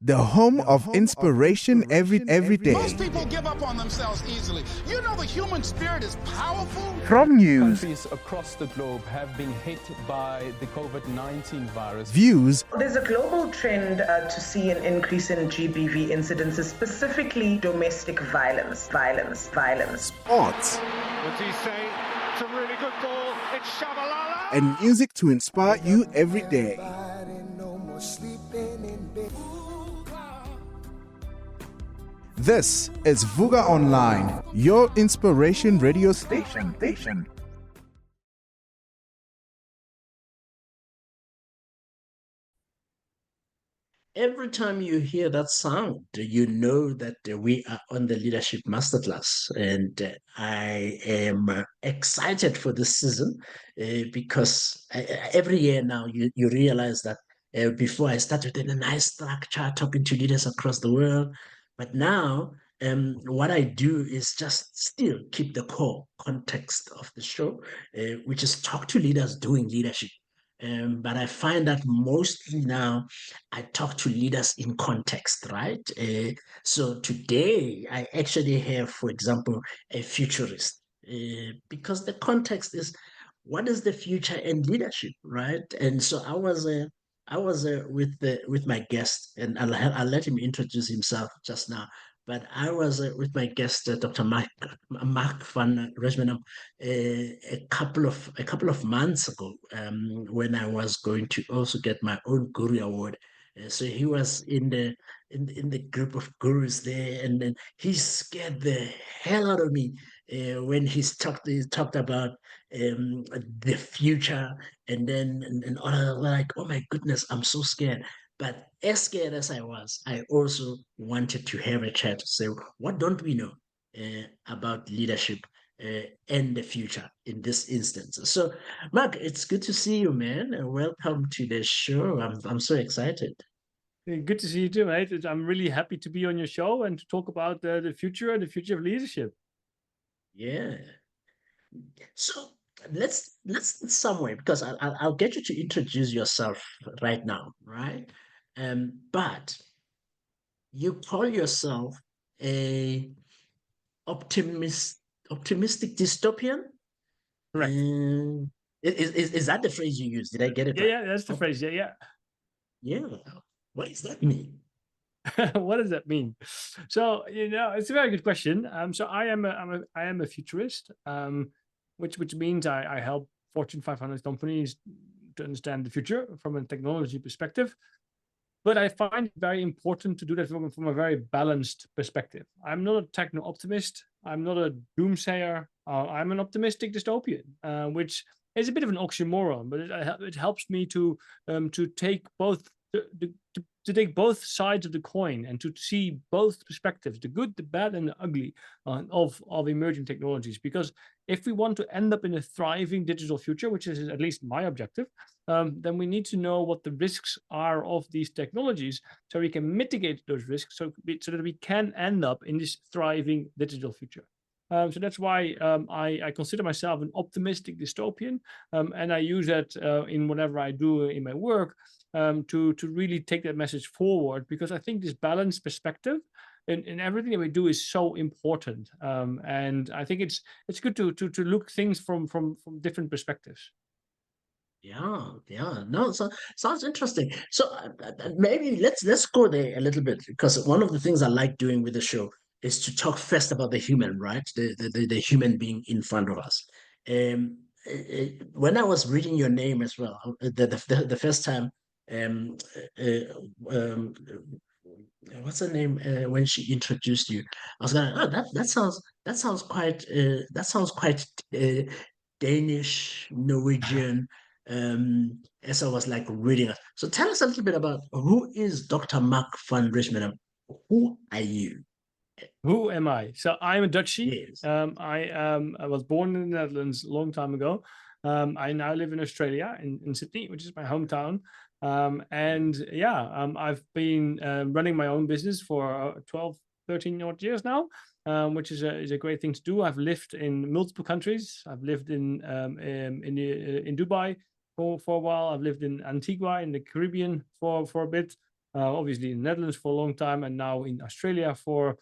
the home of inspiration every day. Most people give up on themselves easily. You know the human spirit is powerful. From news, countries across the globe have been hit by the COVID-19 virus. Views, there's a global trend to see an increase in GBV incidences, specifically domestic violence. Sports, What's he say? It's a really good ball. It's Shabalala. and music to inspire you every day. This is Vuga Online, your inspiration radio station. Every time you hear that sound, you know that we are on the Leadership Masterclass. And I am excited for this season because every year now you realize that before I started in a nice structure, talking to leaders across the world. But now what I do is just still keep the core context of the show, which is talk to leaders doing leadership. But I find that mostly now I talk to leaders in context, right? So today I actually have, for example, a futurist because the context is what is the future and leadership, right? And so I was with my guest, and I'll let him introduce himself just now. But I was with my guest, Dr. Mark van Rijmenam, a couple of months ago, when I was going to also get my own Guru Award. So he was in the group of gurus there, and then he scared the hell out of me when he talked about the future, and then and all I was like, oh my goodness, I'm so scared. But as scared as I was, I also wanted to have a chat to say, what don't we know about leadership and the future in this instance? So, Mark, it's good to see you, man. And welcome to the show. I'm so excited. Good to see you too, mate. I'm really happy to be on your show and to talk about the future and the future of leadership. Yeah. So let's somewhere because I'll get you to introduce yourself right now, right? But you call yourself a optimist optimistic dystopian. Correct. Is that the phrase you use? Did I get it right? Yeah, that's the phrase. Yeah. Yeah. What does that mean? What does that mean? So, it's a very good question. So I am a futurist, which means I help Fortune 500 companies to understand the future from a technology perspective. But I find it very important to do that from a very balanced perspective. I'm not a techno optimist. I'm not a doomsayer. I'm an optimistic dystopian, which is a bit of an oxymoron, but it helps me to take both to take both sides of the coin and to see both perspectives, the good, the bad, and the ugly of emerging technologies. Because if we want to end up in a thriving digital future, which is at least my objective, then we need to know what the risks are of these technologies so we can mitigate those risks so that we can end up in this thriving digital future. So that's why I consider myself an optimistic dystopian, and I use that in whatever I do in my work to really take that message forward, because I think this balanced perspective in everything that we do is so important, and I think it's good to look things from different perspectives. Yeah. No, so sounds interesting. So maybe let's go there a little bit because one of the things I like doing with the show is to talk first about the human, right? The human being in front of us. When I was reading your name as well, the first time, um, um, what's her name? When she introduced you, I was like, oh, that sounds quite Danish, Norwegian. As I was like reading it. So tell us a little bit about who is Dr. Mark van Rijmenam? Who are you? Who am I? So I'm a Dutchie. Yes. I was born in the Netherlands a long time ago. I now live in Australia, in Sydney, which is my hometown. I've been running my own business for 12, 13 odd years now, which is a great thing to do. I've lived in multiple countries. I've lived in Dubai for a while. I've lived in Antigua in the Caribbean for a bit. obviously in the Netherlands for a long time, and now in Australia for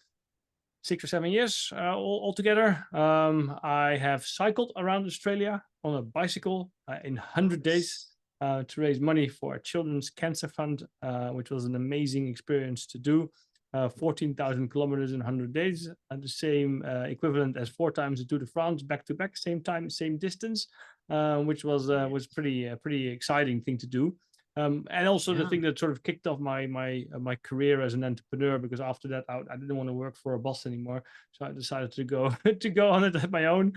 6 or 7 years altogether. I have cycled around Australia on a bicycle in 100 days to raise money for a children's cancer fund, which was an amazing experience to do. 14,000 kilometers in 100 days, and the same equivalent as 4 times the Tour de France, back to back, same time, same distance, which was pretty exciting thing to do. And also the thing that sort of kicked off my career as an entrepreneur, because after that I didn't want to work for a boss anymore, so I decided to go on it at my own,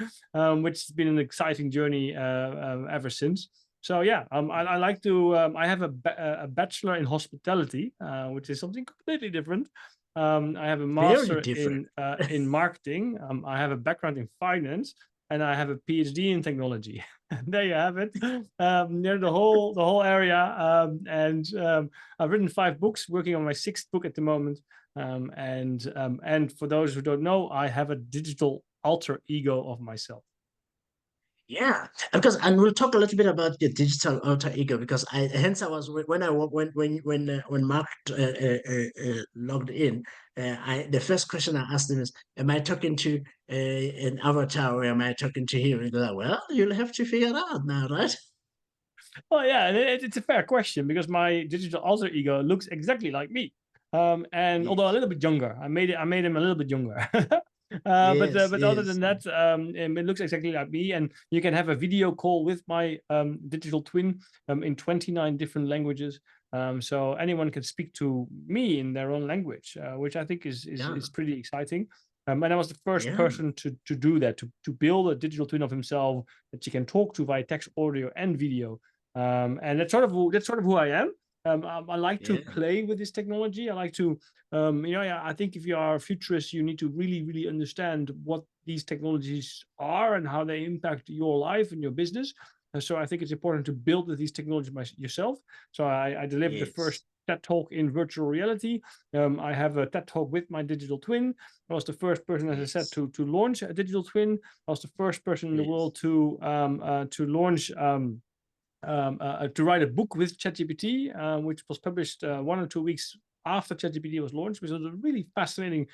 which has been an exciting journey ever since. So yeah, I like to. I have a bachelor in hospitality, which is something completely different. I have a master in marketing. I have a background in finance, and I have a PhD in technology. There you have it. The whole area. And I've written 5 books, working on my 6th book at the moment. And for those who don't know, I have a digital alter ego of myself. Yeah, because and we'll talk a little bit about your digital alter ego, because I was when Mark logged in, the first question I asked him is, am I talking to an avatar, or am I talking to him? And he's like, well, you'll have to figure it out now, right? Well, yeah, it's a fair question, because my digital alter ego looks exactly like me, and although a little bit younger. I made him a little bit younger. But other than that, it looks exactly like me, and you can have a video call with my digital twin in 29 different languages. So anyone can speak to me in their own language, which I think is pretty exciting. And I was the first person to do that, to build a digital twin of himself that you can talk to via text, audio, and video. And that's sort of who I am. I like to play with this technology. I like to, I think if you are a futurist, you need to really understand what these technologies are and how they impact your life and your business. And so I think it's important to build with these technologies yourself. So I delivered the first TED Talk in virtual reality. I have a TED Talk with my digital twin. I was the first person, as I said, to launch a digital twin. I was the first person in the world to launch. To write a book with ChatGPT, which was published 1 or 2 weeks after ChatGPT was launched, which was a really fascinating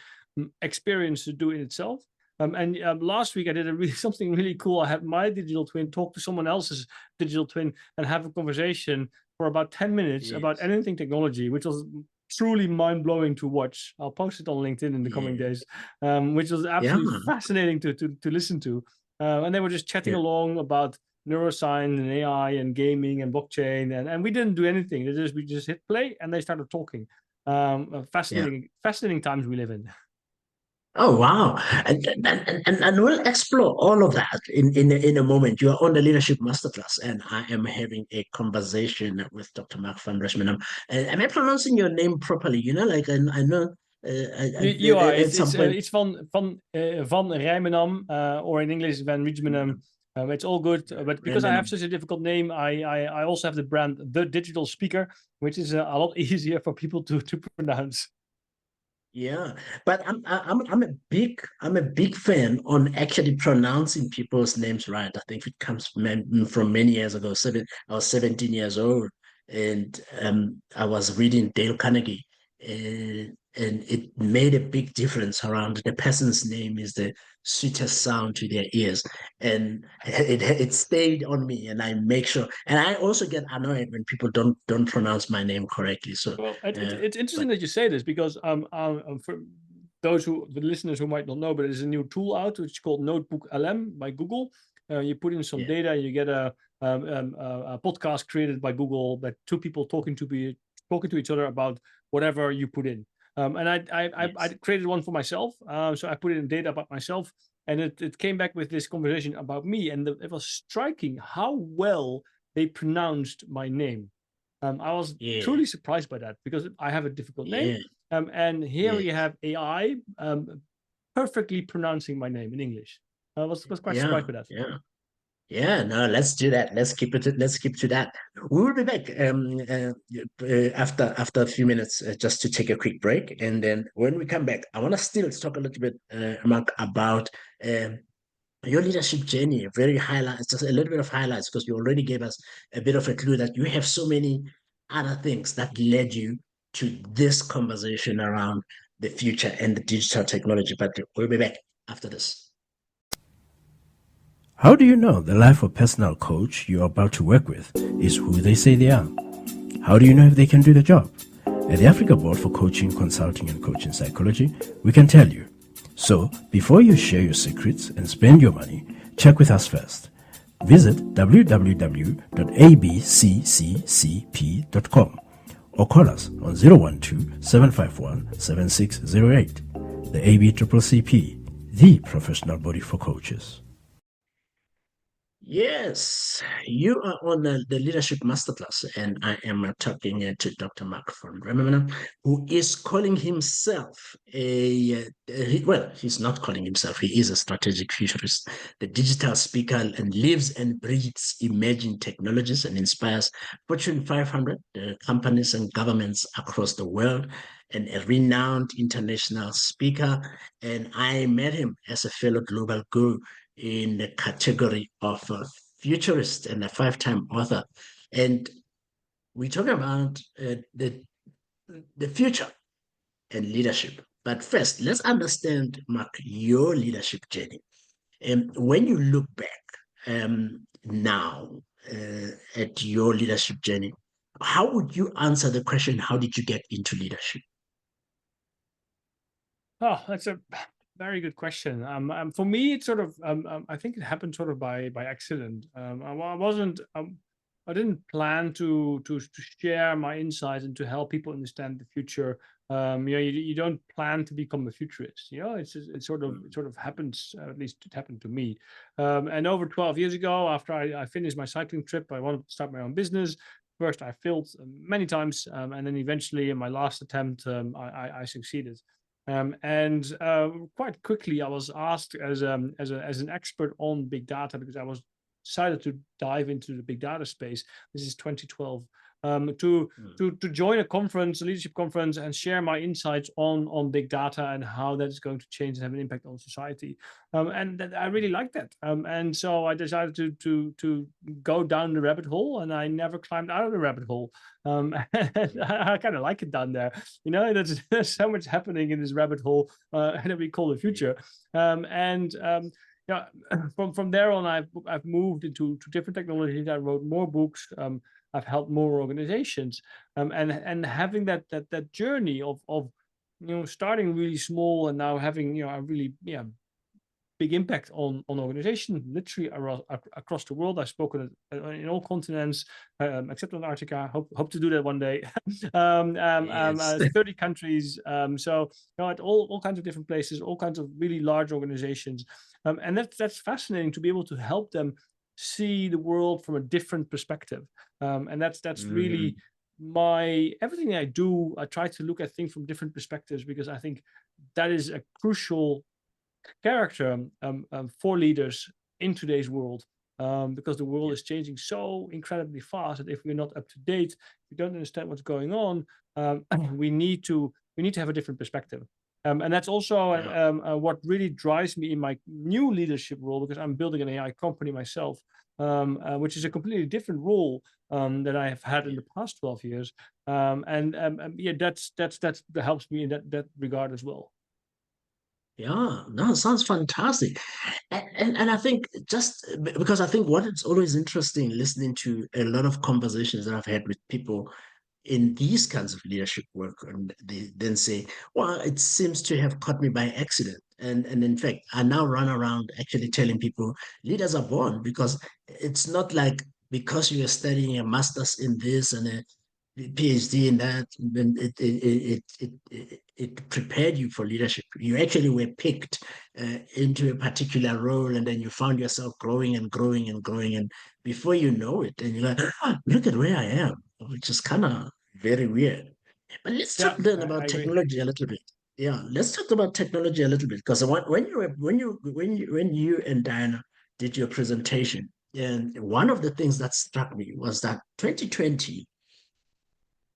experience to do in itself. And last week I did something really cool. I had my digital twin talk to someone else's digital twin and have a conversation for about 10 minutes about anything technology, which was truly mind-blowing to watch. I'll post it on LinkedIn in the coming days, which was absolutely fascinating to listen to. And they were just chatting along about neuroscience and AI and gaming and blockchain, and we didn't do anything. We just hit play and they started talking. Fascinating times we live in. Oh wow! And we'll explore all of that in a moment. You are on the Leadership Masterclass, and I am having a conversation with Dr. Mark van Rijmenam. Am I pronouncing your name properly? You know, like I know. You are. It's van Rijmenam, or in English van Rijmenam. It's all good, but because I have such a difficult name, I also have the brand The Digital Speaker, which is a lot easier for people to pronounce. Yeah, but I'm a big fan on actually pronouncing people's names right. I think it comes from many years ago. I was 17 years old, and I was reading Dale Carnegie, and it made a big difference around the person's name is the sweetest sound to their ears, and it stayed on me, and I make sure. And I also get annoyed when people don't pronounce my name correctly. So well, it's interesting that you say this, because for the listeners who might not know, but there's a new tool out which is called Notebook LM by Google. You put in some data, you get a podcast created by Google, that 2 people talking to each other about whatever you put in. And I created one for myself. So I put in data about myself, and it came back with this conversation about me. And it was striking how well they pronounced my name. I was truly surprised by that, because I have a difficult name. And here we have AI perfectly pronouncing my name in English. I was quite surprised by that. Yeah, no, let's do that. Let's keep to that. We will be back after a few minutes, just to take a quick break. And then when we come back, I want to still talk a little bit, Mark, about your leadership journey. Just a little bit of highlights, because you already gave us a bit of a clue that you have so many other things that led you to this conversation around the future and the digital technology. But we'll be back after this. How do you know the life or personal coach you're about to work with is who they say they are? How do you know if they can do the job? At the Africa Board for Coaching, Consulting and Coaching Psychology, we can tell you. So, before you share your secrets and spend your money, check with us first. Visit www.abccccp.com or call us on 012-751-7608. The ABCCP, the professional body for coaches. Yes, you are on the Leadership Masterclass, and I am talking to Dr. Mark from Rijmenam, who is calling himself well, he's not calling himself, he is a strategic futurist, the digital speaker, and lives and breathes emerging technologies and inspires Fortune 500 companies and governments across the world, and a renowned international speaker. And I met him as a fellow global guru in the category of a futurist and a five-time author. And we talk about the future and leadership. But first, let's understand, Mark, your leadership journey. And when you look back now at your leadership journey, how would you answer the question, how did you get into leadership? Oh, that's a very good question. For me, it's sort of I think it happened sort of by accident. I wasn't I didn't plan to share my insights and to help people understand the future. You don't plan to become a futurist. It sort of happens. At least it happened to me. And over 12 years ago, after I finished my cycling trip, I wanted to start my own business. First, I failed many times, and then eventually, in my last attempt, I succeeded. And quite quickly, I was asked as an expert on big data, because I was decided to dive into the big data space. This is 2012. To join a conference, a leadership conference, and share my insights on big data and how that is going to change and have an impact on society. And I really liked that. And so I decided to go down the rabbit hole, and I never climbed out of the rabbit hole. I kind of like it down there. There's so much happening in this rabbit hole that we call the future. Yeah, from there on, I've moved into different technologies. I wrote more books. I've helped more organizations, and having that journey of starting really small and now having a really big impact on organizations literally across the world. I've spoken in all continents except Antarctica. Hope to do that one day. Yes. 30 countries. So at all kinds of different places, all kinds of really large organizations, and that's fascinating to be able to help them see the world from a different perspective. And that's really everything I do. I try to look at things from different perspectives, because I think that is a crucial character for leaders in today's world, because the world is changing so incredibly fast that if we're not up to date, if we don't understand what's going on, we need to have a different perspective. And that's also what really drives me in my new leadership role, because I'm building an AI company myself, which is a completely different role that I have had in the past 12 years. That helps me in that regard as well. Yeah, no, sounds fantastic. And I think, just because I think what is always interesting listening to a lot of conversations that I've had with people in these kinds of leadership work, and they then say, well, it seems to have caught me by accident. And in fact, I now run around actually telling people leaders are born, because it's not like because you are studying a master's in this and a PhD in that, then it prepared you for leadership. You actually were picked into a particular role, and then you found yourself growing and growing and growing, and before you know it, and you're like, look at where I am, which is kind of very weird. But let's talk then about technology a little bit. Yeah, let's talk about technology a little bit, because when you and Diana did your presentation, and one of the things that struck me was that 2020.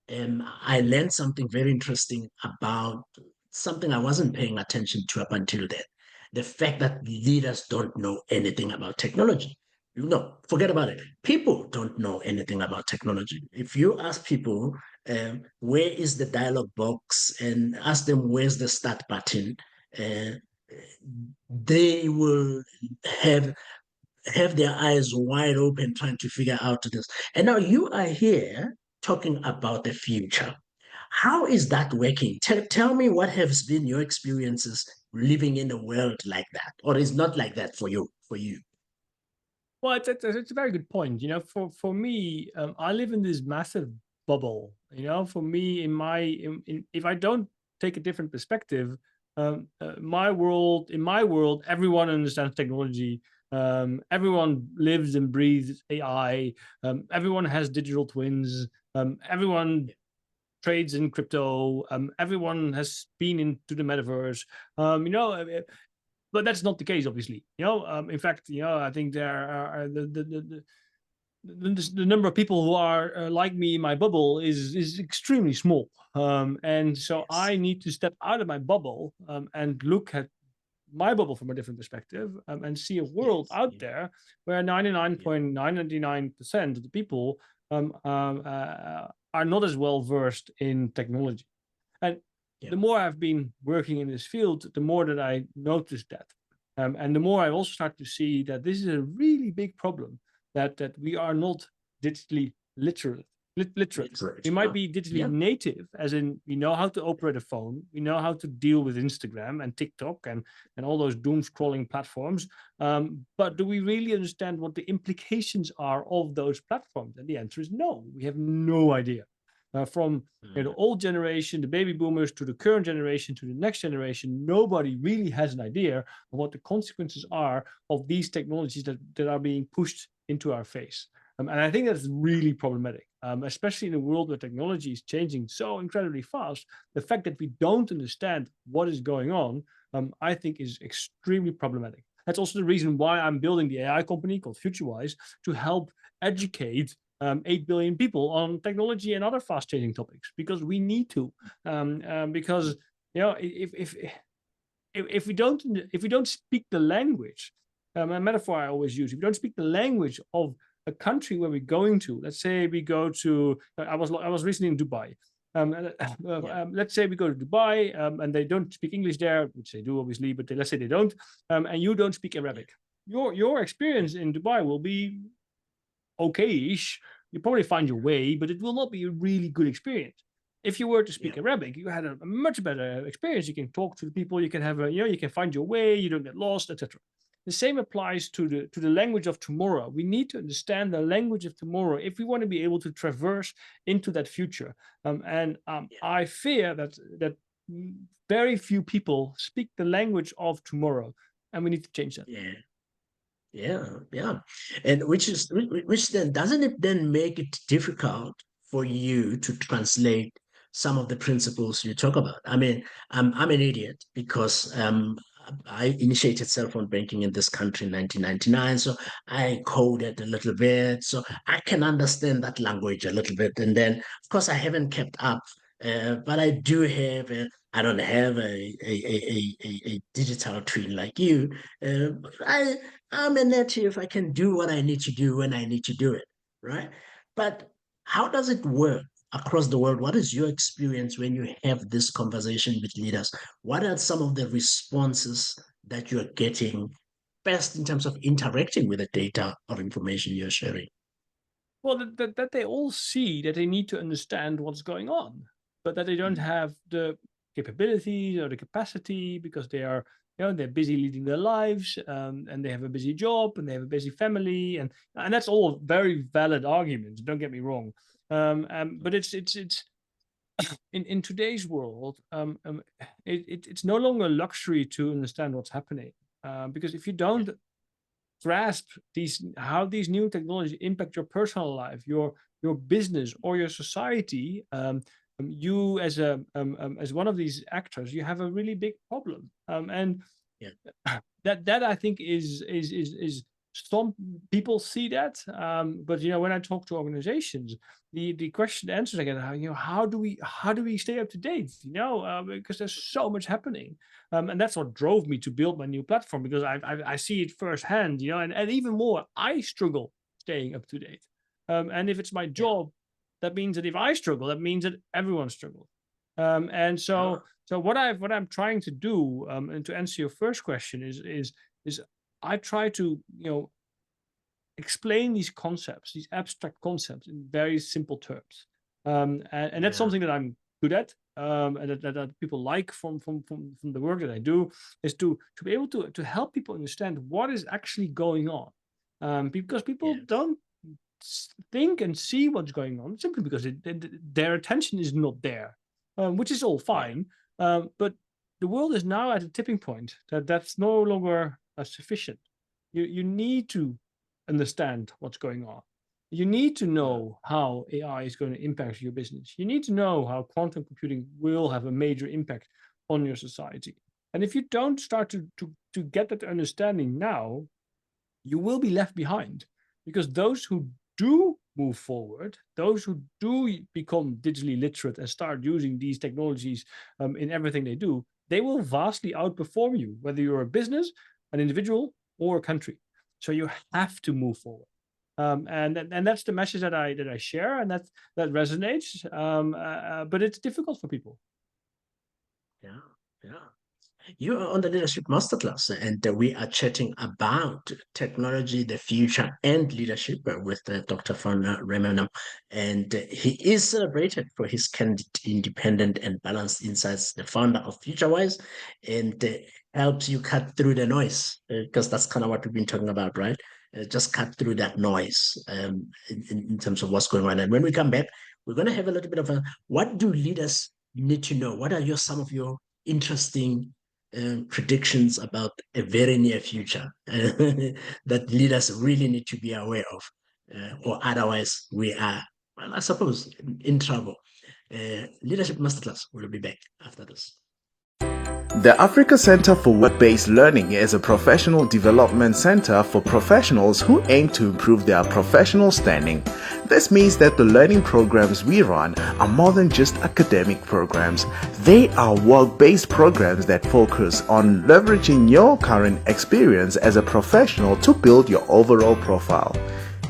I learned something very interesting about something I wasn't paying attention to up until then. The fact that leaders don't know anything about technology. No, forget about it. People don't know anything about technology. If you ask people, where is the dialog box, and ask them where's the start button, uh, they will have have their eyes wide open trying to figure out this. And now you are here talking about the future. How is that working? Tell me what has been your experiences living in a world like that, or is not like that for you? For you, Well, it's a very good point. For me, I live in this massive bubble. For me, if I don't take a different perspective, in my world, everyone understands technology. Everyone lives and breathes AI. Everyone has digital twins. Everyone trades in crypto. Everyone has been into the metaverse. But that's not the case, obviously. In fact, I think there are the number of people who are like me in my bubble is extremely small, and so I need to step out of my bubble and look at my bubble from a different perspective, and see a world out there where 99.999% of the people are not as well versed in technology. And the more I've been working in this field, the more that I noticed that. And the more I also start to see that this is a really big problem, that we are not digitally literate. We might be digitally native, as in we know how to operate a phone, we know how to deal with Instagram and TikTok and all those doom scrolling platforms. But do we really understand what the implications are of those platforms? And the answer is no. We have no idea. From the old generation, the baby boomers, to the current generation, to the next generation, nobody really has an idea of what the consequences are of these technologies that are being pushed into our face. And I think that's really problematic, especially in a world where technology is changing so incredibly fast. The fact that we don't understand what is going on, I think is extremely problematic. That's also the reason why I'm building the AI company called FutureWise, to help educate 8 billion people on technology and other fast-changing topics, because we need to. Because if we don't speak the language, a metaphor I always use, if we don't speak the language of a country where we're going to, let's say we go to, I was recently in Dubai. Let's say we go to Dubai, and they don't speak English there, which they do obviously, but let's say they don't, and you don't speak Arabic. Your experience in Dubai will be okay-ish. You probably find your way, but it will not be a really good experience. If you were to speak Arabic, you had a much better experience. You can talk to the people. You can have you can find your way. You don't get lost, etc. The same applies to the language of tomorrow. We need to understand the language of tomorrow if we want to be able to traverse into that future. I fear that very few people speak the language of tomorrow, and we need to change that. Yeah. And which then doesn't it then make it difficult for you to translate some of the principles you talk about? I mean, I'm an idiot because I initiated cell phone banking in this country in 1999, so I coded a little bit, so I can understand that language a little bit. And then, of course, I haven't kept up, but I do have. I don't have a digital twin like you. I'm a native. I can do what I need to do when I need to do it, right? But how does it work across the world? What is your experience when you have this conversation with leaders? What are some of the responses that you're getting best in terms of interacting with the data or information you're sharing? Well, that they all see that they need to understand what's going on, but that they don't have the capabilities or the capacity because they are, they're busy leading their lives, and they have a busy job and they have a busy family, and that's all very valid arguments. Don't get me wrong, but it's in today's world, it's no longer a luxury to understand what's happening, because if you don't grasp how these new technologies impact your personal life, your business, or your society, you as one of these actors, you have a really big problem. And that I think is some people see that, but when I talk to organizations, the question answers I get, how do we stay up to date? Because there's so much happening, and that's what drove me to build my new platform, because I see it firsthand. And even more, I struggle staying up to date, and if it's my job, that means that if I struggle, that means that everyone struggles. And so what I'm trying to do, and to answer your first question, is I try to explain these concepts, these abstract concepts, in very simple terms, and that's something that I'm good at, and that people like from the work that I do, is to be able to help people understand what is actually going on, because people don't think and see what's going on simply because their attention is not there, which is all fine, but the world is now at a tipping point that's no longer sufficient. You need to understand what's going on. You need to know how AI is going to impact your business. You need to know how quantum computing will have a major impact on your society. And if you don't start to get that understanding now, you will be left behind, because those who do move forward, those who do become digitally literate and start using these technologies in everything they do, they will vastly outperform you, whether you're a business, an individual, or a country. So you have to move forward, and that's the message that I share, and that resonates. But it's difficult for people. Yeah. You are on the Leadership Masterclass, and we are chatting about technology, the future, and leadership with Dr. van Rijmenam. And he is celebrated for his candid, independent, and balanced insights, the founder of FutureWise, and helps you cut through the noise, because that's kind of what we've been talking about, right? Just cut through that noise in terms of what's going on. And when we come back, we're going to have a little bit of what do leaders need to know? What are some of your interesting predictions about a very near future that leaders really need to be aware of, or otherwise we are, well, I suppose, in trouble. Leadership Masterclass will be back after this. The Africa Center for Work-Based Learning is a professional development center for professionals who aim to improve their professional standing. This means that the learning programs we run are more than just academic programs. They are work-based programs that focus on leveraging your current experience as a professional to build your overall profile.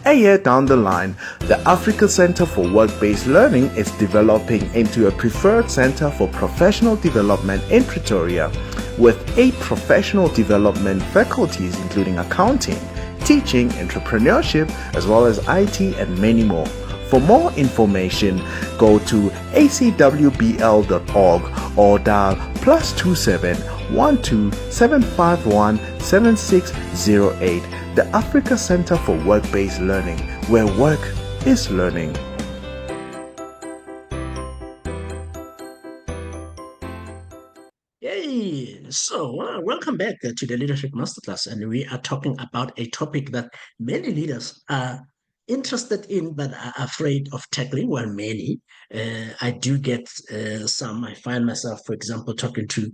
A year down the line, the Africa Center for Work-Based Learning is developing into a preferred center for professional development in Pretoria, with 8 professional development faculties including accounting, teaching, entrepreneurship, as well as IT and many more. For more information, go to acwbl.org or dial +27 12 751 7608. The Africa Center for Work-Based Learning, where work is learning. Yay! So, welcome back to the Leadership Masterclass, and we are talking about a topic that many leaders are interested in but are afraid of tackling. Well, many. I do get some. I find myself, for example, talking to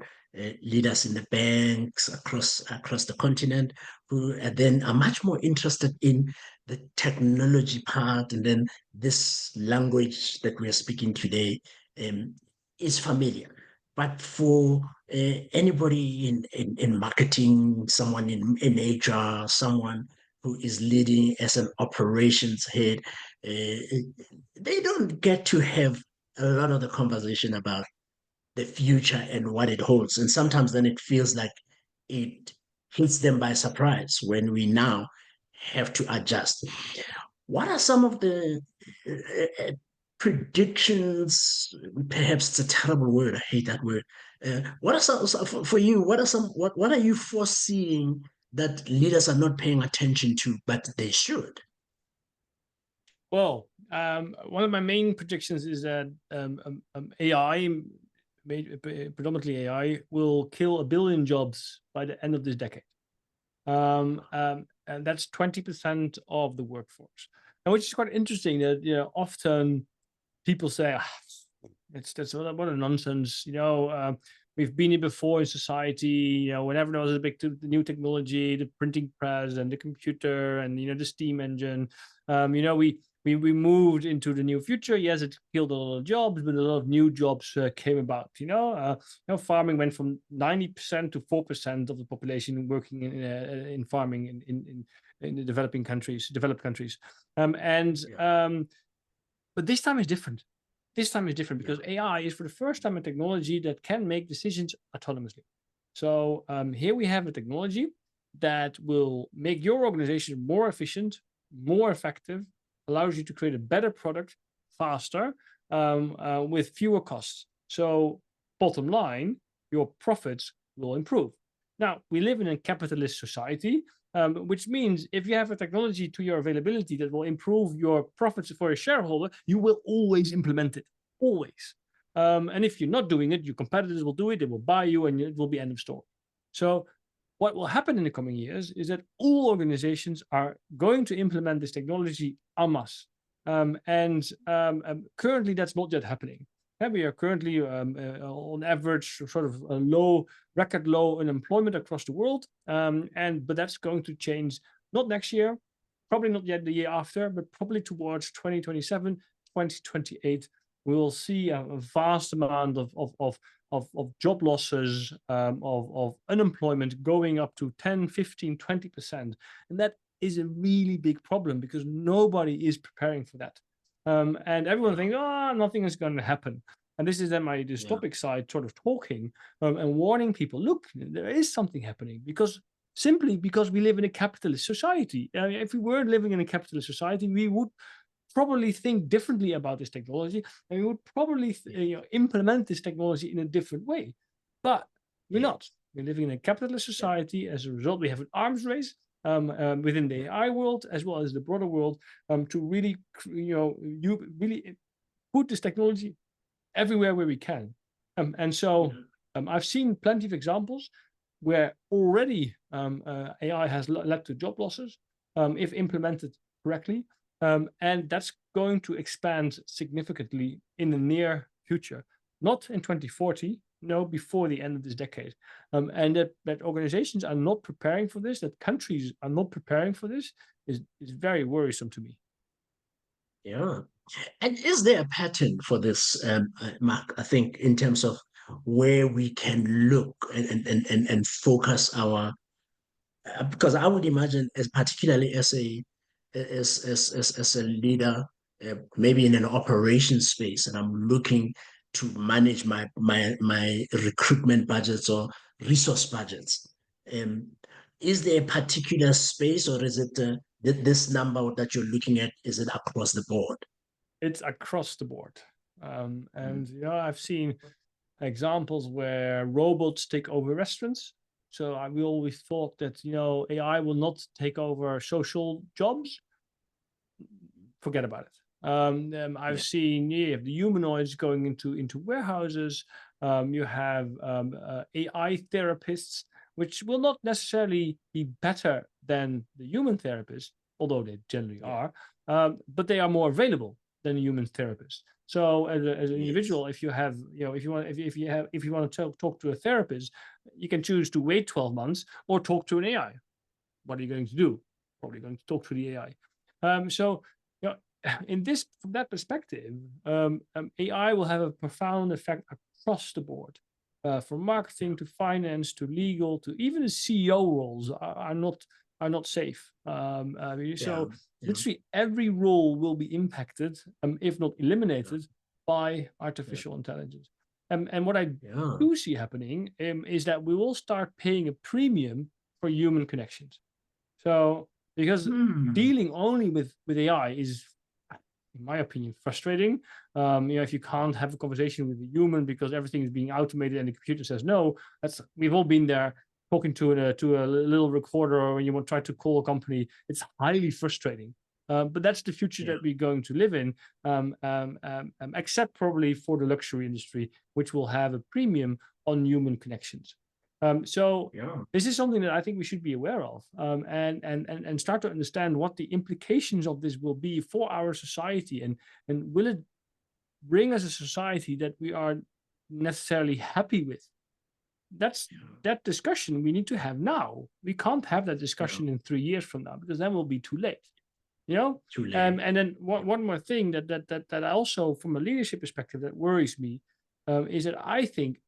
leaders in the banks across the continent who then are much more interested in the technology part, and then this language that we are speaking today is familiar. But for anybody in marketing, someone in HR, someone who is leading as an operations head, they don't get to have a lot of the conversation about the future and what it holds. And sometimes then it feels like it hits them by surprise when we now have to adjust. What are some of the predictions? Perhaps it's a terrible word. I hate that word. What are some for you? What are you foreseeing that leaders are not paying attention to, but they should? Well, one of my main predictions is that AI, predominantly AI, will kill 1 billion jobs by the end of this decade. And that's 20% of the workforce. And which is quite interesting that, often people say, that's what a nonsense, we've been here before in society. Whenever there was a big new technology, the printing press and the computer and the steam engine, we moved into the new future. Yes, it killed a lot of jobs, but a lot of new jobs came about. Farming went from 90% to 4% of the population working in farming in the developed countries. But this time is different. This time is different because AI is for the first time a technology that can make decisions autonomously. So here we have a technology that will make your organization more efficient, more effective, allows you to create a better product faster with fewer costs. So bottom line, your profits will improve. Now, we live in a capitalist society, which means if you have a technology to your availability that will improve your profits for a shareholder, you will always implement it, always. And if you're not doing it, your competitors will do it, they will buy you, and it will be end of story. So what will happen in the coming years is that all organizations are going to implement this technology en masse. Currently, that's not yet happening. We are currently on average sort of a record low unemployment across the world. But that's going to change not next year, probably not yet the year after, but probably towards 2027, 2028. We will see a vast amount of job losses, of unemployment going up to 10, 15, 20%. And that is a really big problem because nobody is preparing for that. And everyone thinks, nothing is going to happen. And this is then my dystopic side sort of talking and warning people, look, there is something happening simply because we live in a capitalist society. If we weren't living in a capitalist society, we would probably think differently about this technology, and we would probably implement this technology in a different way. But we're not. We're living in a capitalist society. As a result, we have an arms race within the AI world as well as the broader world to really, really put this technology everywhere where we can. I've seen plenty of examples where already AI has led to job losses if implemented correctly. And that's going to expand significantly in the near future, not in 2040, no, before the end of this decade. And that organizations are not preparing for this, that countries are not preparing for this is very worrisome to me. Yeah. And is there a pattern for this, Mark, I think, in terms of where we can look and focus our, because I would imagine, particularly as a leader, maybe in an operations space, and I'm looking to manage my recruitment budgets or resource budgets. Is there a particular space, or is it this number that you're looking at? Is it across the board? It's across the board, I've seen examples where robots take over restaurants. So we always thought that AI will not take over social jobs. Forget about it. I've seen the humanoids going into warehouses. You have AI therapists, which will not necessarily be better than the human therapists, although they generally are. But they are more available than a human therapist. So as an individual, if you want to talk to a therapist, you can choose to wait 12 months or talk to an AI. What are you going to do? Probably going to talk to the AI. From that perspective, AI will have a profound effect across the board, from marketing to finance to legal to even the CEO roles are not safe. Literally every role will be impacted, if not eliminated, by artificial intelligence. And what I do see happening is that we will start paying a premium for human connections. So because dealing only with AI is, in my opinion, frustrating. If you can't have a conversation with a human because everything is being automated and the computer says no, we've all been there, talking to a little recorder, or when you want to try to call a company. It's highly frustrating. But that's the future that we're going to live in, except probably for the luxury industry, which will have a premium on human connections. This is something that I think we should be aware of, and start to understand what the implications of this will be for our society, and will it bring us a society that we are necessarily happy with. that discussion we need to have now. We can't have that discussion in 3 years from now, because then we'll be too late. Too late. And then one more thing that also, from a leadership perspective, that worries me, is that I think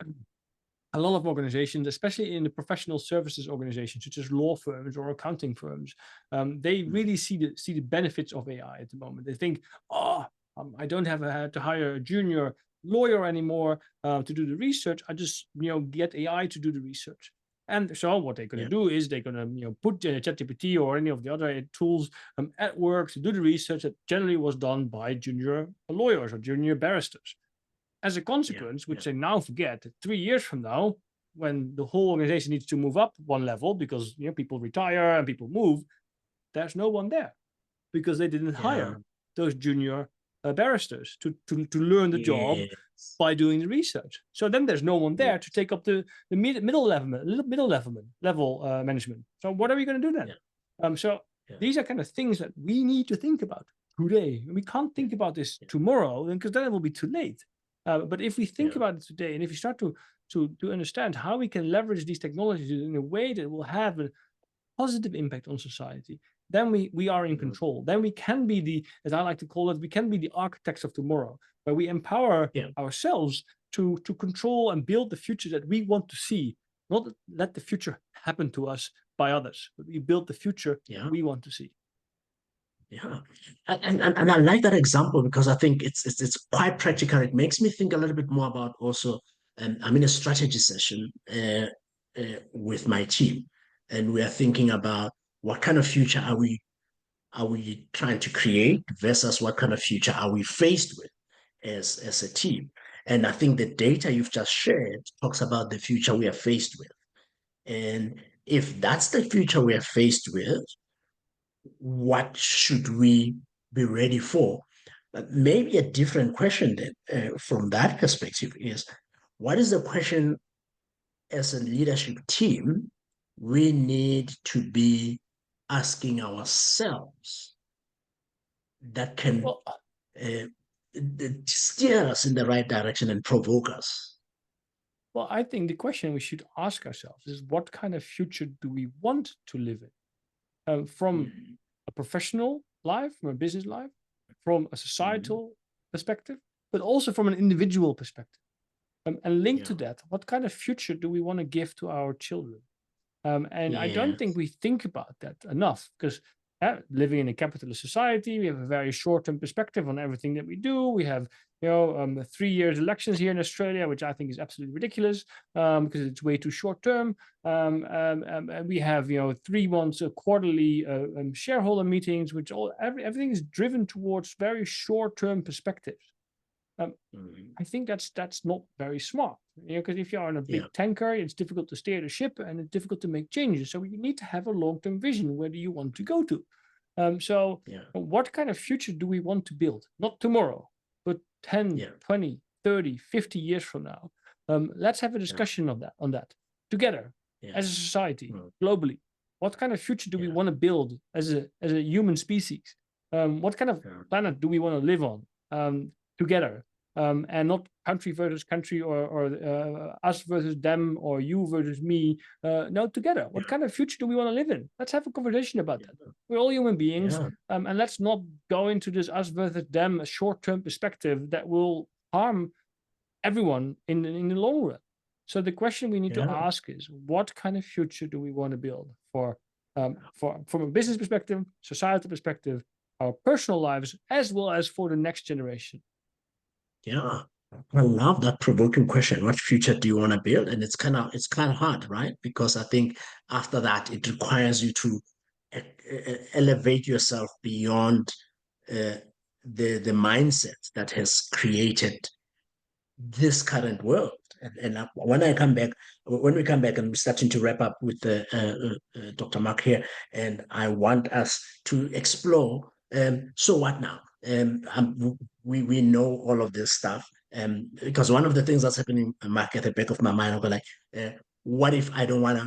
a lot of organizations, especially in the professional services organizations, such as law firms or accounting firms, they really see the benefits of AI at the moment. They think, I don't have to hire a junior lawyer anymore to do the research. I just get AI to do the research. And so what they're going to do is they're going to put ChatGPT or any of the other tools at work to do the research that generally was done by junior lawyers or junior barristers. As a consequence, which they now forget, 3 years from now, when the whole organization needs to move up one level because people retire and people move, there's no one there because they didn't hire those junior barristers to learn the job by doing the research. So then there's no one there to take up the middle level management. So what are we going to do then? These are kind of things that we need to think about today. We can't think about this tomorrow, because then it will be too late. But if we think about it today, and if we start to understand how we can leverage these technologies in a way that will have a positive impact on society, then we are in control. Then we can be the, as I like to call it, we can be the architects of tomorrow, where we empower ourselves to control and build the future that we want to see, not let the future happen to us by others, but we build the future we want to see. Yeah, and I like that example because I think it's quite practical. It makes me think a little bit more about also, I'm in a strategy session with my team, and we are thinking about what kind of future are we trying to create versus what kind of future are we faced with as a team. And I think the data you've just shared talks about the future we are faced with. And if that's the future we are faced with, what should we be ready for? But maybe a different question then, from that perspective is, what is the question as a leadership team we need to be asking ourselves that can steer us in the right direction and provoke us? Well, I think the question we should ask ourselves is, what kind of future do we want to live in? From a professional life, from a business life, from a societal perspective, but also from an individual perspective. And linked to that, what kind of future do we want to give to our children? And I don't think we think about that enough, because living in a capitalist society, we have a very short-term perspective on everything that we do. We have 3 years elections here in Australia, which I think is absolutely ridiculous, because it's way too short-term. And we have 3 months quarterly shareholder meetings, which everything is driven towards very short-term perspectives. I think that's not very smart, because if you're on a big tanker, it's difficult to steer the ship and it's difficult to make changes. So you need to have a long-term vision. Where do you want to go to? What kind of future do we want to build? Not tomorrow, but 10, 20, 30, 50 years from now. Let's have a discussion on that together as a society, globally. What kind of future do we want to build as a human species? What kind of planet do we want to live on together? And not country versus country, or us versus them, or you versus me. No, together. What kind of future do we want to live in? Let's have a conversation about that. We're all human beings, and let's not go into this us versus them, a short-term perspective that will harm everyone in the long run. So the question we need to ask is, what kind of future do we want to build from a business perspective, societal perspective, our personal lives, as well as for the next generation? Yeah, I love that provoking question. What future do you want to build? And it's kind of hard, right? Because I think after that, it requires you to elevate yourself beyond the mindset that has created this current world. And when we come back, and we're starting to wrap up with Dr. Mark here, and I want us to explore. So what now? We know all of this stuff, because one of the things that's happening, Mark, at the back of my mind, I'll be like, what if I don't want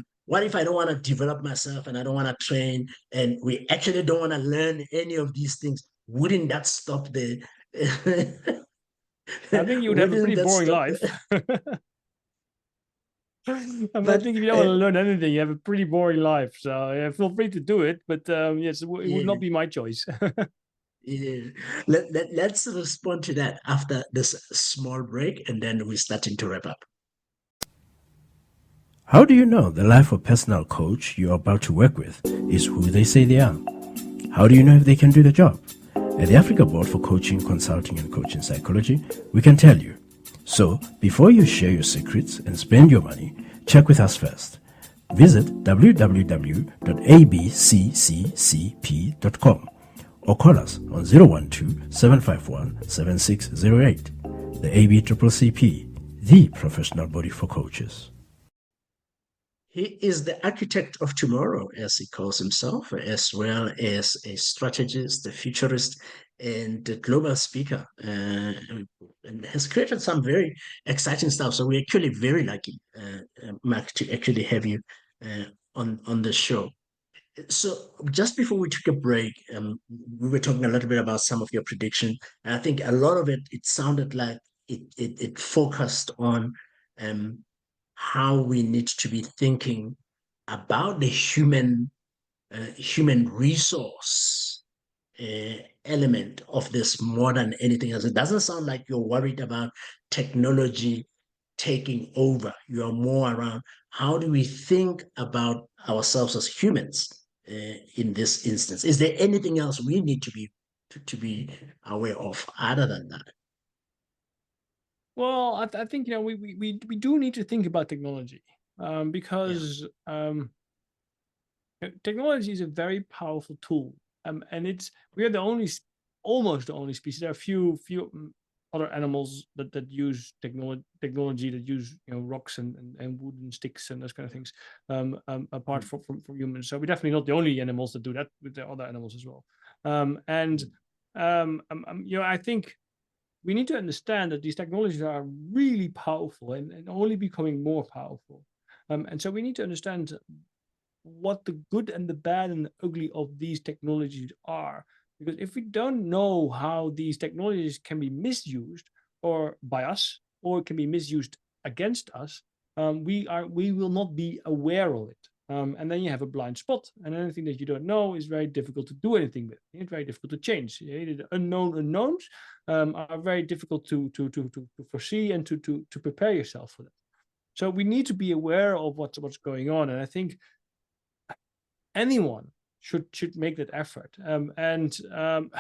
to develop myself, and I don't want to train, and we actually don't want to learn any of these things? Wouldn't that stop the I think you would have a pretty boring life. I think if you don't want to learn anything, you have a pretty boring life. So yeah, feel free to do it, but yes, it would not be my choice. Yeah. Let's respond to that after this small break, and then we're starting to wrap up. How do you know the life or personal coach you're about to work with is who they say they are? How do you know if they can do the job? At the Africa Board for Coaching, Consulting and Coaching Psychology, we can tell you. So, before you share your secrets and spend your money, check with us first. Visit www.abccccp.com or call us on 012-751-7608. The ABCCP, the professional body for coaches. He is the architect of tomorrow, as he calls himself, as well as a strategist, a futurist, and a global speaker, and has created some very exciting stuff. So we're actually very lucky, Mark, to actually have you on the show. So just before we took a break, we were talking a little bit about some of your prediction. And I think a lot of it sounded like it focused on how we need to be thinking about the human resource element of this more than anything else. It doesn't sound like you're worried about technology taking over. You're more around how do we think about ourselves as humans in this instance. Is there anything else we need to be aware of other than that? Well, I think we do need to think about technology because technology is a very powerful tool, and we are almost the only species. There are a few other animals that use technology that use rocks and wooden sticks and those kind of things apart from humans. So we're definitely not the only animals that do that. With the other animals as well, I think we need to understand that these technologies are really powerful and only becoming more powerful. And so we need to understand what the good and the bad and the ugly of these technologies are. Because if we don't know how these technologies can be misused or by us, or can be misused against us, we will not be aware of it. And then you have a blind spot, and anything that you don't know is very difficult to do anything with. It's very difficult to change. The unknown unknowns are very difficult to foresee and to prepare yourself for that. So we need to be aware of what's going on, and I think anyone should make that effort. The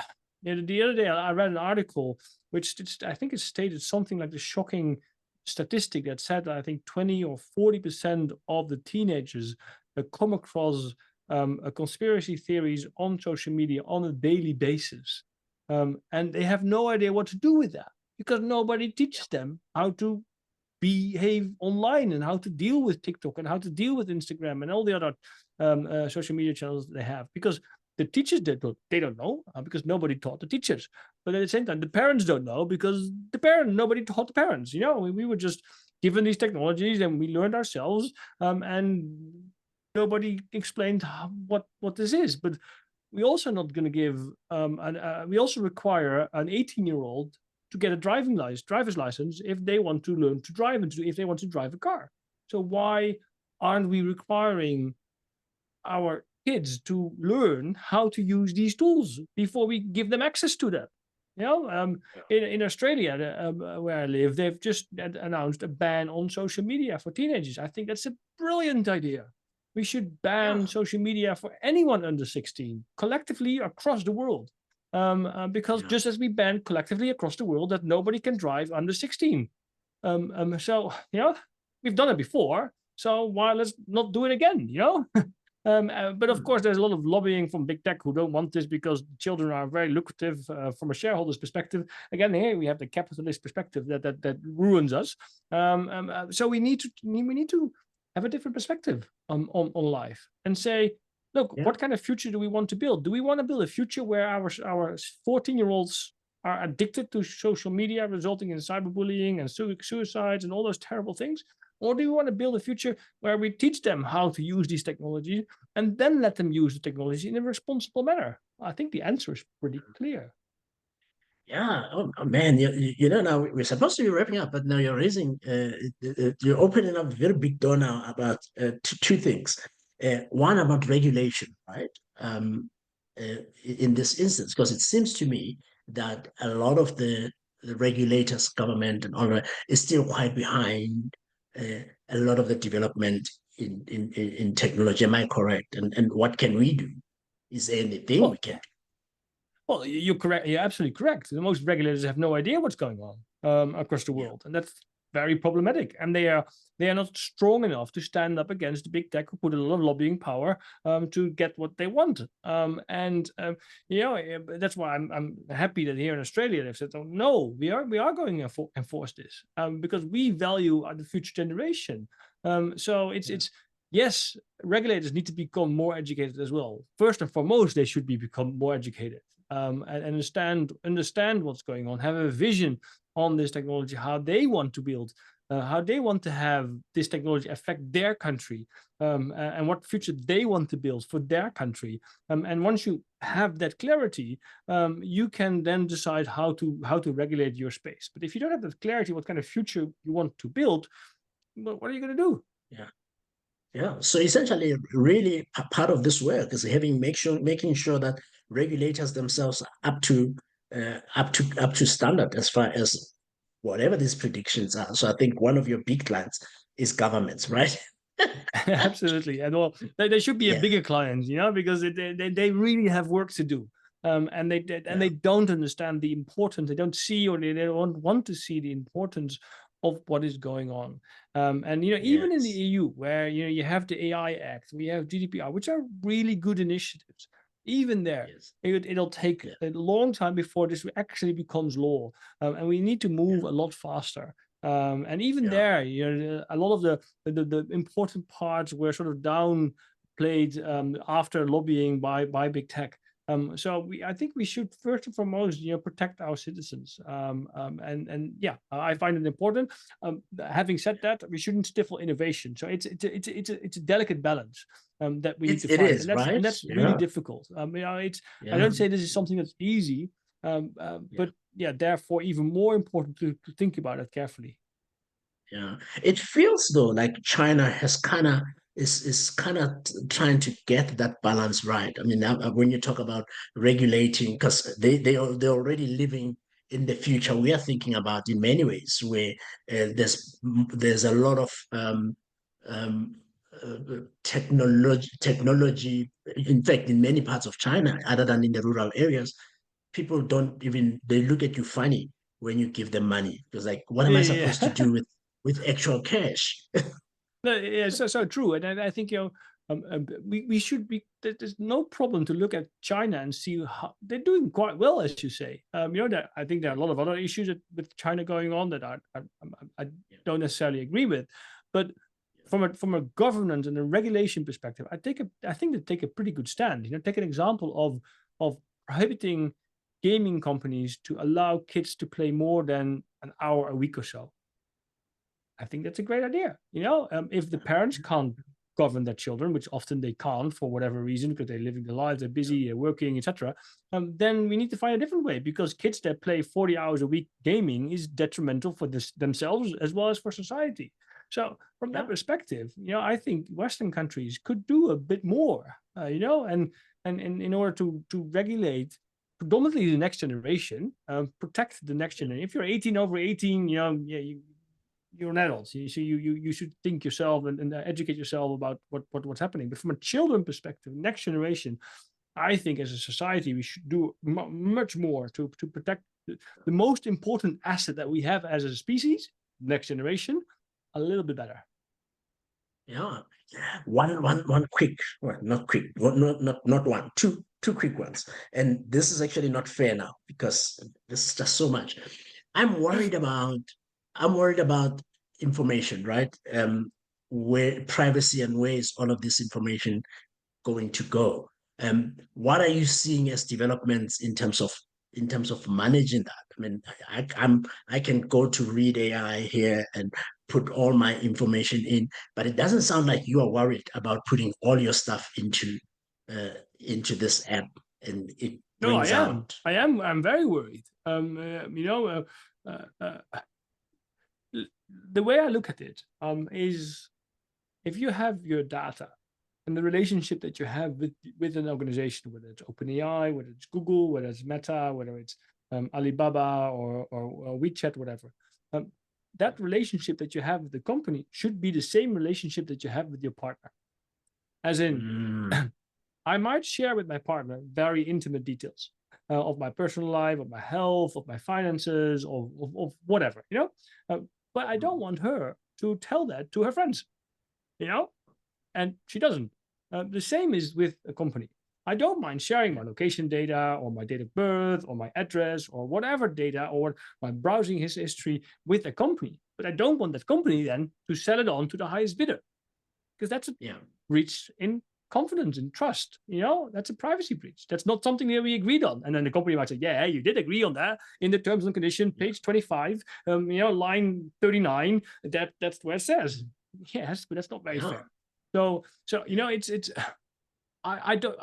other day I read an article which I think it stated something like the shocking statistic that said that I think 20 or 40% of the teenagers come across conspiracy theories on social media on a daily basis, and they have no idea what to do with that because nobody teaches them how to behave online and how to deal with TikTok and how to deal with Instagram and all the other social media channels they have, because the teachers they don't know because nobody taught the teachers. But at the same time, the parents don't know because nobody taught the parents. We were just given these technologies and we learned ourselves, and nobody explained what this is. But we also not going to give. We also require an 18-year-old to get a driver's license if they want to learn to drive and if they want to drive a car. So why aren't we requiring our kids to learn how to use these tools before we give them access to them? In Australia, where I live, they've just announced a ban on social media for teenagers. I think that's a brilliant idea. We should ban social media for anyone under 16, collectively across the world. Because just as we ban collectively across the world that nobody can drive under 16. So, we've done it before. So why let's not do it again, But of course, there's a lot of lobbying from big tech who don't want this because children are very lucrative from a shareholder's perspective. Again, here we have the capitalist perspective that ruins us. So we need to have a different perspective on life and say, look, what kind of future do we want to build? Do we want to build a future where our 14-year-olds are addicted to social media, resulting in cyberbullying and suicides and all those terrible things? Or do we want to build a future where we teach them how to use these technologies and then let them use the technology in a responsible manner? I think the answer is pretty clear. Yeah, oh, man, you know, now we're supposed to be wrapping up, but now you're opening up a very big door now about two things. One about regulation, right? In this instance, because it seems to me that a lot of the regulators, government, and all that is still quite behind a lot of the development in technology. Am I correct? And what can we do? Is there anything we Well, can well, you're correct. You're absolutely correct. The most regulators have no idea what's going on across the do? world, and that's very problematic. And they are not strong enough to stand up against the big tech who put a lot of lobbying power to get what they want. That's why I'm happy that here in Australia they've said, "Oh no, we are going to enforce this because we value the future generation." So it's yes, regulators need to become more educated as well. First and foremost, they should become more educated and understand what's going on, have a vision on this technology, how they want to build, how they want to have this technology affect their country, and what future they want to build for their country. And once you have that clarity, you can then decide how to regulate your space. But if you don't have that clarity, what kind of future you want to build, well, what are you going to do? Yeah. Yeah. So essentially, really part of this work is making sure that regulators themselves are up to standard as far as whatever these predictions are. So I think one of your big clients is governments, right? Absolutely. And well, they should be a Yeah. bigger client, because they really have work to do. And they don't understand the importance. They don't see, or they don't want to see the importance of what is going on. And even in the Yes. EU, where you have the AI Act, we have GDPR, which are really good initiatives. Even there, Yes. it'll take Yeah. a long time before this actually becomes law, and we need to move a lot faster. And even Yeah. there, a lot of the important parts were sort of downplayed after lobbying by big tech. So I think we should first and foremost, protect our citizens. And yeah, I find it important. Having said that, we shouldn't stifle innovation. So it's a delicate balance that we need to It find, is, and that's right? and that's really Yeah. difficult. I Yeah. don't say this is something that's easy, but yeah, therefore even more important to think about it carefully. Yeah. It feels though like China has kind of is kind of trying to get that balance right. I mean, when you talk about regulating, because they're already living in the future we are thinking about in many ways, where there's a lot of um, technology. In fact, in many parts of China, other than in the rural areas, people don't even they look at you funny when you give them money. Because like, what am I supposed to Yeah. do with actual cash? No, yeah, so true, and I think we should be. There's no problem to look at China and see how they're doing quite well, as you say. That I think there are a lot of other issues with China going on that I don't necessarily agree with, but from a governance and a regulation perspective, I think they take a pretty good stand. Take an example of prohibiting gaming companies to allow kids to play more than an hour a week or so. I think that's a great idea. If the parents can't govern their children, which often they can't for whatever reason, because they're living their lives, they're busy, they're working, etc., then we need to find a different way, because kids that play 40 hours a week gaming is detrimental for themselves as well as for society. So from that perspective, I think Western countries could do a bit more, and in order to regulate predominantly the next generation, protect the next generation. If you're 18 over 18, you're an adult. So you should think yourself and educate yourself about what's happening. But from a children perspective, next generation, I think as a society we should do much more to protect the most important asset that we have as a species, next generation, a little bit better. Yeah. One quick, well, not quick, not one, two quick ones. And this is actually not fair now because this is just so much. I'm worried about I'm worried about information, right? Where privacy and where is all of this information going to go? What are you seeing as developments in terms of managing that? I mean, I can go to Read AI here and put all my information in, but it doesn't sound like you are worried about putting all your stuff into this app and it No, brings out? I'm very worried. The way I look at it is, if you have your data and the relationship that you have with an organization, whether it's OpenAI, whether it's Google, whether it's Meta, whether it's Alibaba or WeChat, whatever, that relationship that you have with the company should be the same relationship that you have with your partner. As in, I might share with my partner very intimate details of my personal life, of my health, of my finances, of whatever, but I don't want her to tell that to her friends, and she doesn't. The same is with a company. I don't mind sharing my location data or my date of birth or my address or whatever data or my browsing history with a company, but I don't want that company then to sell it on to the highest bidder, because that's a breach in confidence and trust. That's a privacy breach. That's not something that we agreed on. And then the company might say, yeah, you did agree on that in the terms and condition, page 25, line 39, that's where it says. Yes, but that's not very fair. So it's I don't,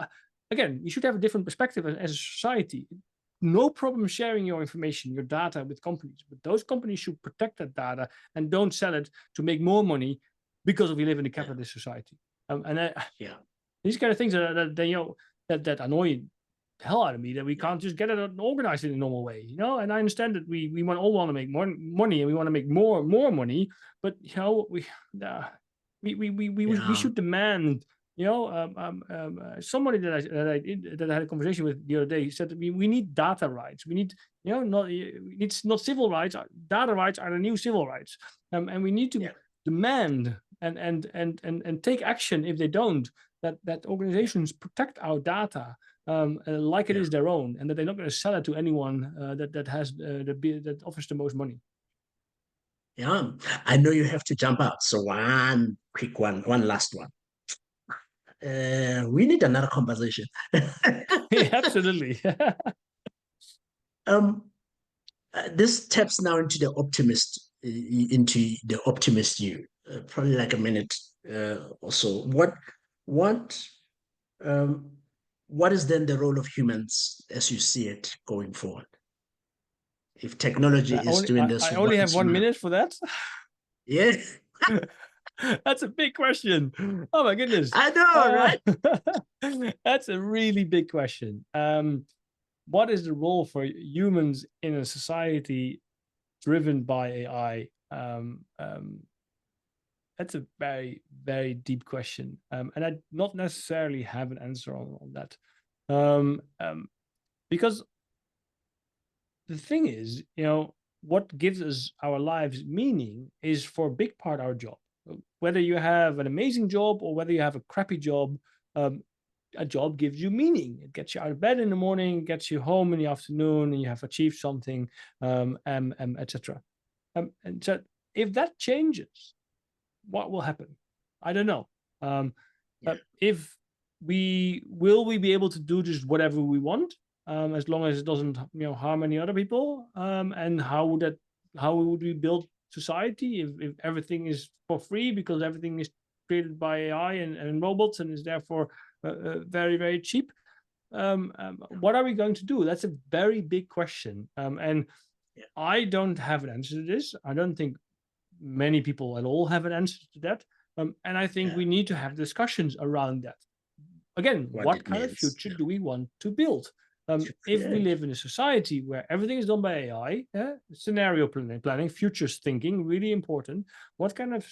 again, you should have a different perspective as a society. No problem sharing your information, your data with companies, but those companies should protect that data and don't sell it to make more money because we live in a capitalist society. These kind of things that annoy the hell out of me, that we can't just get it organized in a normal way, And I understand that we all want to make more money and we want to make more money, but we should demand. Somebody that I had a conversation with the other day said that we need data rights. We need, it's not civil rights. Data rights are the new civil rights, and we need to demand and take action if they don't. That organizations protect our data like it is their own, and that they're not going to sell it to anyone that offers the most money. Yeah, I know you have to jump out. So one quick one last one. We need another conversation. Absolutely. This taps now into the optimist you. Probably like a minute or so. What is then the role of humans as you see it going forward? If technology is doing this, I only have 1 minute for that. Yeah. That's a big question. Oh my goodness. I know, right? That's a really big question. What is the role for humans in a society driven by AI? That's a very, very deep question. And I not necessarily have an answer on that. Because the thing is, what gives us our lives meaning is for a big part our job. Whether you have an amazing job or whether you have a crappy job, a job gives you meaning. It gets you out of bed in the morning, gets you home in the afternoon, and you have achieved something, etc. And so if that changes, what will happen? I don't know. If will we be able to do just whatever we want, as long as it doesn't harm any other people? And how would we build society if everything is for free, because everything is created by AI and robots and is therefore very, very cheap? What are we going to do? That's a very big question. And I don't have an answer to this. I don't think many people at all have an answer to that. And I think we need to have discussions around that. Again, what kind of future do we want to build? If we live in a society where everything is done by AI, scenario planning, futures thinking, really important. What kind of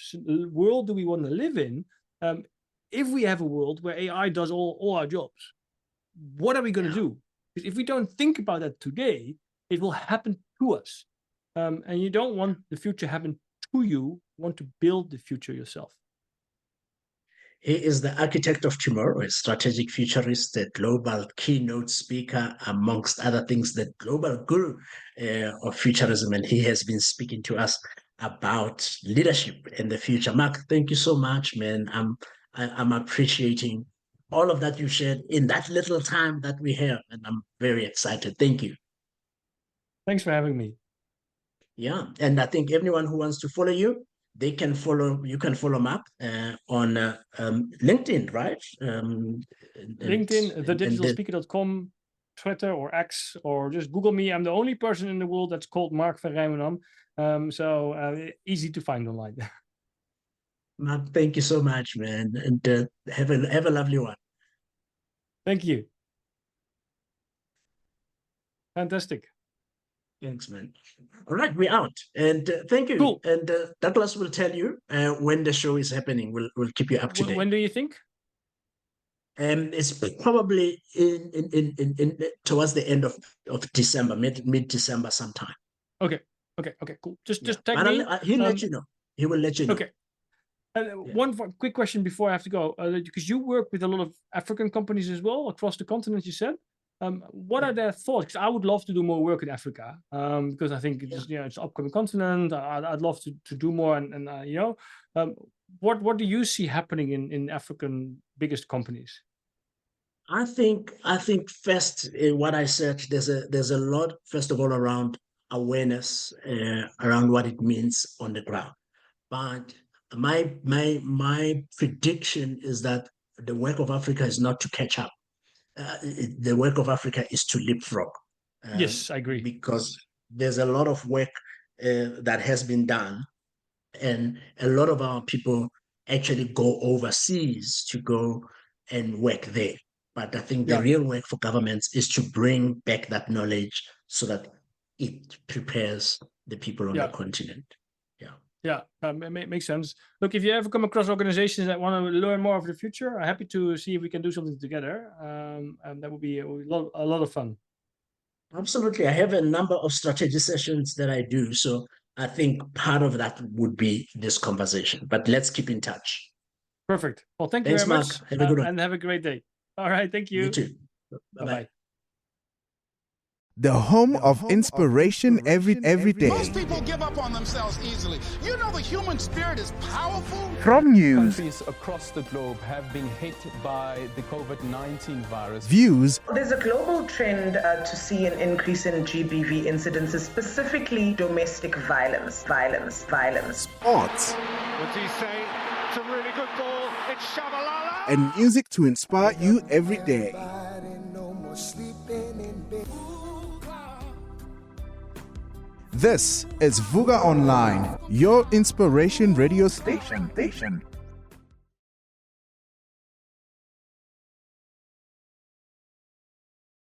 world do we want to live in? If we have a world where AI does all our jobs, what are we going to do? Because if we don't think about that today, it will happen to us. And you don't want the future happen to you. You want to build the future yourself. He is the architect of tomorrow, a strategic futurist, a global keynote speaker, amongst other things, the global guru of futurism. And he has been speaking to us about leadership in the future. Mark, thank you so much, man. I'm appreciating all of that you shared in that little time that we have. And I'm very excited. Thank you. Thanks for having me. Yeah. And I think everyone who wants to follow you, you can follow Mark on LinkedIn, right? LinkedIn, thedigitalspeaker.com, Twitter or X, or just Google me. I'm the only person in the world that's called Mark van Rijmenam. Easy to find online. Mark, thank you so much, man, and have a lovely one. Thank you. Fantastic. Thanks, man. All right, we're out, and thank you. Cool. And Douglas will tell you when the show is happening. We'll keep you up to date. When do you think? It's probably in towards the end of December, mid December sometime. Okay, cool. Just tag me. He'll let you know. He will let you know. Okay. One quick question before I have to go, because you work with a lot of African companies as well across the continent, you said. What are their thoughts? Because I would love to do more work in Africa, because I think it's it's an upcoming continent. I'd love to do more, and what do you see happening in African biggest companies? I think first, what I said, there's a lot, first of all, around awareness around what it means on the ground. But my prediction is that the work of Africa is not to catch up. The work of Africa is to leapfrog. Yes, I agree. Because there's a lot of work that has been done, and a lot of our people actually go overseas to go and work there. But I think the real work for governments is to bring back that knowledge so that it prepares the people on the continent. Yeah, makes sense. Look, if you ever come across organizations that want to learn more of the future, I'm happy to see if we can do something together. And that would be a lot of fun. Absolutely. I have a number of strategy sessions that I do. So I think part of that would be this conversation. But let's keep in touch. Perfect. Well, thank you very much. Have a good one. And have a great day. All right. Thank you. You too. Bye-bye. The home of inspiration every day. Most people give up on themselves easily. You know the human spirit is powerful. From news, Countries across the globe have been hit by the COVID-19 virus. views, There's a global trend to see an increase in GBV incidences, specifically domestic violence. sports, What's he say? It's a really good ball. It's Shabalala. and music to inspire you every day. This is Vuga Online, your inspiration radio station.